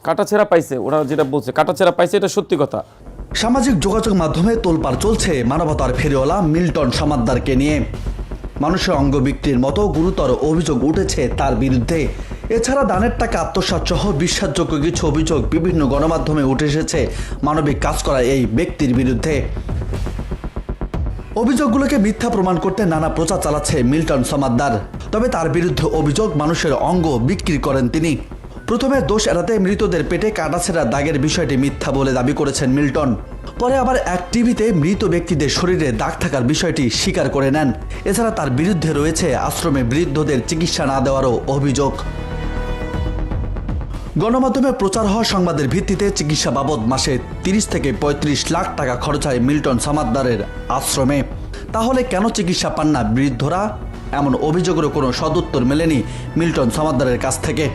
কাটাছেঁড়া পাইছে, ওরা যেটা বলছে কাটাছেঁড়া পাইছে, এটা সত্যি কথা। সামাজিক যোগাযোগ মাধ্যমে তোলপাড় চলছে মানবতার ফেরিওয়ালা মিল্টন সমাদ্দারকে নিয়ে। মানুষের অঙ্গ বিক্রির মতো গুরুতর অভিযোগ উঠেছে তার বিরুদ্ধে। এছাড়া দানের টাকা আত্মসাৎ সহ বিশ্বাসযোগ্য কিছু অভিযোগ বিভিন্ন গণমাধ্যমে উঠে এসেছে মানবিক কাজ করা এই ব্যক্তির বিরুদ্ধে। অভিযোগগুলোকে মিথ্যা প্রমাণ করতে নানা প্রচার চালাচ্ছে মিল্টন সমাদ্দার। তবে তার বিরুদ্ধে অভিযোগ মানুষের অঙ্গ বিক্রি করেন তিনি। প্রথমে দোষ এড়াতে মৃতদের পেটে কাটাছেঁড়া দাগের বিষয়টি মিথ্যা বলে দাবি করেছেন মিল্টন। পরে আবার এক টিভিতে মৃত ব্যক্তিদের শরীরে দাগ থাকার বিষয়টি স্বীকার করে নেন। এছাড়া তার বিরুদ্ধে রয়েছে আশ্রমে বৃদ্ধদের চিকিৎসা না দেওয়ারও অভিযোগ। গণমাধ্যমে প্রচার হওয়া সংবাদের ভিত্তিতে চিকিৎসা বাবদ মাসে 30 থেকে 35 লাখ টাকা খরচ হয় মিল্টন সমাদ্দারের আশ্রমে। তাহলে কেন চিকিৎসা পান না বৃদ্ধরা? এমন অভিযোগেরও কোনো সদুত্তর মেলেনি মিল্টন সমাদ্দারের কাছ থেকে।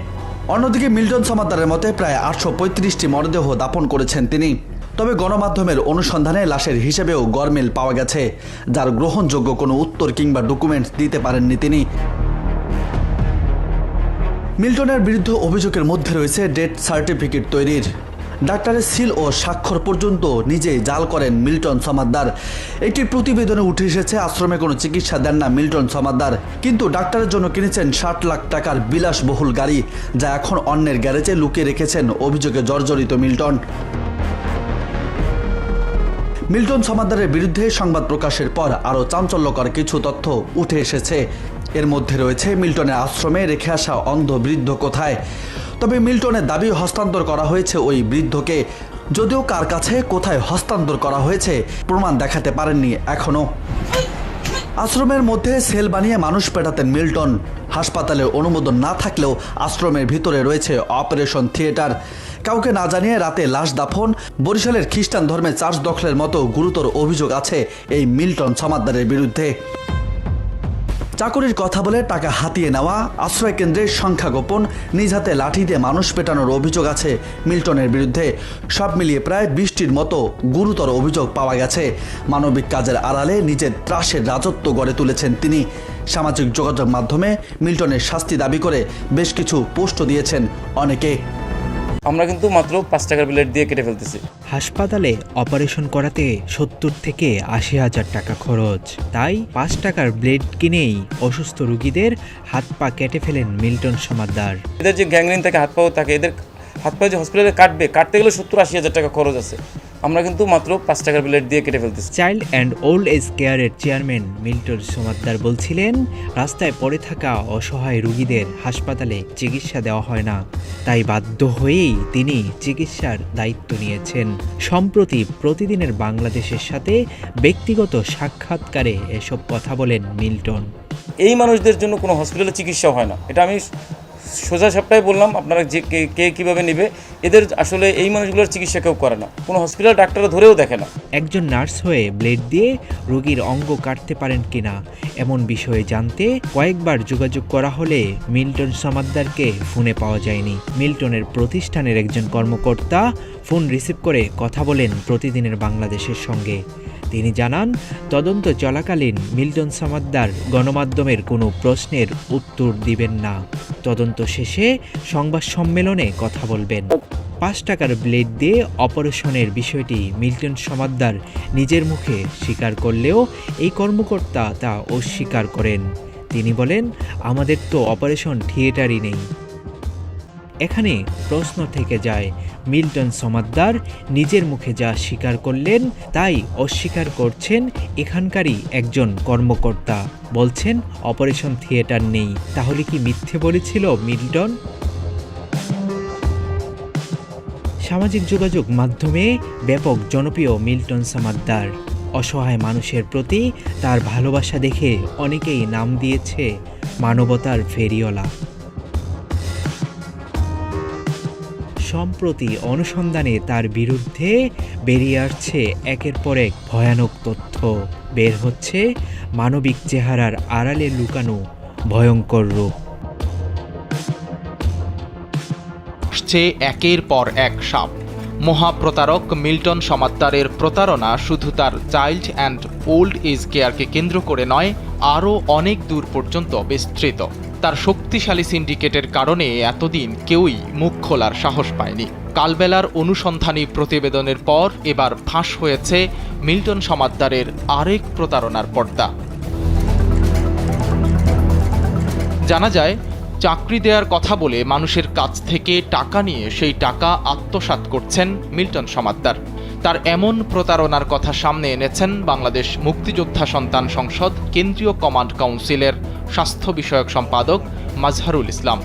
অন্যদিকে মিল্টন সমাদ্দারের মতে প্রায় 835টি মরদেহ দাফন করেছেন তিনি। তবে গণমাধ্যমের অনুসন্ধানে লাশের হিসেবেও গরমিল পাওয়া গেছে, যার গ্রহণযোগ্য কোনো উত্তর কিংবা ডকুমেন্টস দিতে পারেননি তিনি। মিল্টনের বিরুদ্ধে অভিযোগের মধ্যে রয়েছে ডেথ সার্টিফিকেট তৈরির। ডাক্তারের সিল ও স্বাক্ষর পর্যন্ত নিজেই জাল করেন মিল্টন সমাদ্দার। একটি প্রতিবেদনে উঠে এসেছে আশ্রমে কোনো চিকিৎসা দেন না মিল্টন সমাদ্দার, কিন্তু ডাক্তারের জন্য কিনেছেন 60 লাখ টাকার বিলাসবহুল গাড়ি, যা এখন অন্যের গ্যারেজে লুকিয়ে রেখেছেন অভিযোগে জর্জরিত মিল্টন। মিল্টন সমাদ্দারের বিরুদ্ধে সংবাদ প্রকাশের পর আরও চাঞ্চল্যকর কিছু তথ্য উঠে এসেছে। এর মধ্যে রয়েছে মিল্টনের আশ্রমে রেখে আসা অন্ধ বৃদ্ধ কোথায়। তবে মিল্টনের দাবি হস্তান্তর করা হয়েছে ওই বৃদ্ধকে, যদিও কার কাছে কোথায় হস্তান্তর করা হয়েছে প্রমাণ দেখাতে পারেননি এখনও। আশ্রমের মধ্যে সেল বানিয়ে মানুষ পেটাতেন মিল্টন। হাসপাতালে অনুমোদন না থাকলেও আশ্রমের ভিতরে রয়েছে অপারেশন থিয়েটার। কাউকে না জানিয়ে রাতে লাশ দাফন, বরিশালের খ্রিস্টান ধর্মে চার্চ দখলের মতো গুরুতর অভিযোগ আছে এই মিল্টন সমাদ্দারের বিরুদ্ধে। চাকরির কথা বলে টাকা হাতিয়ে নেওয়া, আশ্রয় কেন্দ্রের সংখ্যা গোপন, নিজ হাতে লাঠি দিয়ে মানুষ পেটানোর অভিযোগ আছে মিল্টনের বিরুদ্ধে। সব মিলিয়ে প্রায় 20টির মতো গুরুতর অভিযোগ পাওয়া গেছে। মানবিক কাজের আড়ালে নিজের ত্রাসের রাজত্ব গড়ে তুলেছেন তিনি। সামাজিক যোগাযোগ মাধ্যমে মিল্টনের শাস্তি দাবি করে বেশ কিছু পোস্টও দিয়েছেন অনেকে। আমরা কিন্তু মাত্র 5 টাকার ব্লেড দিয়ে কেটে ফেলতেছি। হাসপাতালে অপারেশন করাতে 70 থেকে 80 হাজার টাকা খরচ, তাই 5 টাকার ব্লেড কিনেই অসুস্থ রোগীদের হাত পা কেটে ফেলেন মিল্টন সমাদ্দার। এদের যে গ্যাংরিন থাকে, হাত পাও থাকে, এদের হাত পা যে হসপিটালে কাটতে গেলে 70-80 হাজার টাকা খরচ আছে। আমরা কিন্তু মাত্র 5 টাকার ব্লেড দিয়ে কেটে ফেলতেছি। চাইল্ড অ্যান্ড ওল্ড এজ কেয়ারের চেয়ারম্যান মিল্টন সমাদ্দার বলছিলেন, রাস্তায় পড়ে থাকা অসহায় রোগীদের হাসপাতালে চিকিৎসা দেওয়া হয় না, তাই বাধ্য হয়েই তিনি চিকিৎসার দায়িত্ব নিয়েছেন। সম্প্রতি প্রতিদিনের বাংলাদেশের সাথে ব্যক্তিগত সাক্ষাৎকারে এসব কথা বলেন মিল্টন। এই মানুষদের জন্য কোনো হসপিটালে চিকিৎসা হয় না, এটা আমি সোজা সপ্তাহে বললাম। আপনারা যে কে কীভাবে নেবে, এদের আসলে এই মানুষগুলোর চিকিৎসা কেউ করে না, কোনো হসপিটাল ডাক্তাররা ধরেও দেখে না। একজন নার্স হয়ে ব্লেড দিয়ে রোগীর অঙ্গ কাটতে পারেন কিনা এমন বিষয়ে জানতে কয়েকবার যোগাযোগ করা হলে মিল্টন সমাদ্দারকে ফোনে পাওয়া যায়নি। মিল্টনের প্রতিষ্ঠানের একজন কর্মকর্তা ফোন রিসিভ করে কথা বলেন প্রতিদিনের বাংলাদেশের সঙ্গে। তিনি জানান, তদন্ত চলাকালীন মিল্টন সমাদ্দার গণমাধ্যমের কোনো প্রশ্নের উত্তর দিবেন না। তদন্ত শেষে সংবাদ সম্মেলনে কথা বলবেন। 5 টাকার ব্লেড দিয়ে অপারেশনের বিষয়টি মিল্টন সমাদ্দার নিজের মুখে স্বীকার করলেও এই কর্মকর্তা তা অস্বীকার করেন। তিনি বলেন, আমাদের তো অপারেশন থিয়েটারই নেই। এখানে প্রশ্ন থেকে যায়, মিল্টন সমাদ্দার নিজের মুখে যা স্বীকার করলেন তাই অস্বীকার করছেন এখানকারই একজন কর্মকর্তা। বলছেন অপারেশন থিয়েটার নেই। তাহলে কি মিথ্যে বলেছিল মিল্টন? সামাজিক যোগাযোগ মাধ্যমে ব্যাপক জনপ্রিয় মিল্টন সমাদ্দার। অসহায় মানুষের প্রতি তার ভালোবাসা দেখে অনেকেই নাম দিয়েছে মানবতার ফেরিওয়ালা। সম্প্রতি অনুসন্ধানে তার বিরুদ্ধে বেরিয়ে আসছে একের পর এক ভয়ানক তথ্য। বের হচ্ছে মানবিক চেহারার আড়ালে লুকানো ভয়ঙ্কর রূপ। একের পর এক সাপ। মহাপ্রতারক মিল্টন সমাদ্দারের প্রতারণা শুধু তার চাইল্ড অ্যান্ড ওল্ড এজ কেয়ারকে কেন্দ্র করে নয়, আরও অনেক দূর পর্যন্ত বিস্তৃত। তার শক্তিশালী সিন্ডিকেটের কারণে এতদিন কেউই মুখ খোলার সাহস পায়নি। কালবেলার অনুসন্ধানী প্রতিবেদনের পর এবার ফাঁস হয়েছে মিল্টন সমাদ্দারের আরেক প্রতারণার পর্দা। জানা যায়, চাকরি দেওয়ার কথা বলে মানুষের কাছ থেকে টাকা নিয়ে সেই টাকা আত্মসাৎ করছেন মিল্টন সমাদ্দার। তার এমন প্রতারণার কথা সামনে এনেছেন বাংলাদেশ মুক্তিযোদ্ধা সন্তান সংসদ কেন্দ্রীয় কমান্ড কাউন্সিলের স্বাস্থ্য বিষয়ক সম্পাদক মাজহারুল ইসলাম।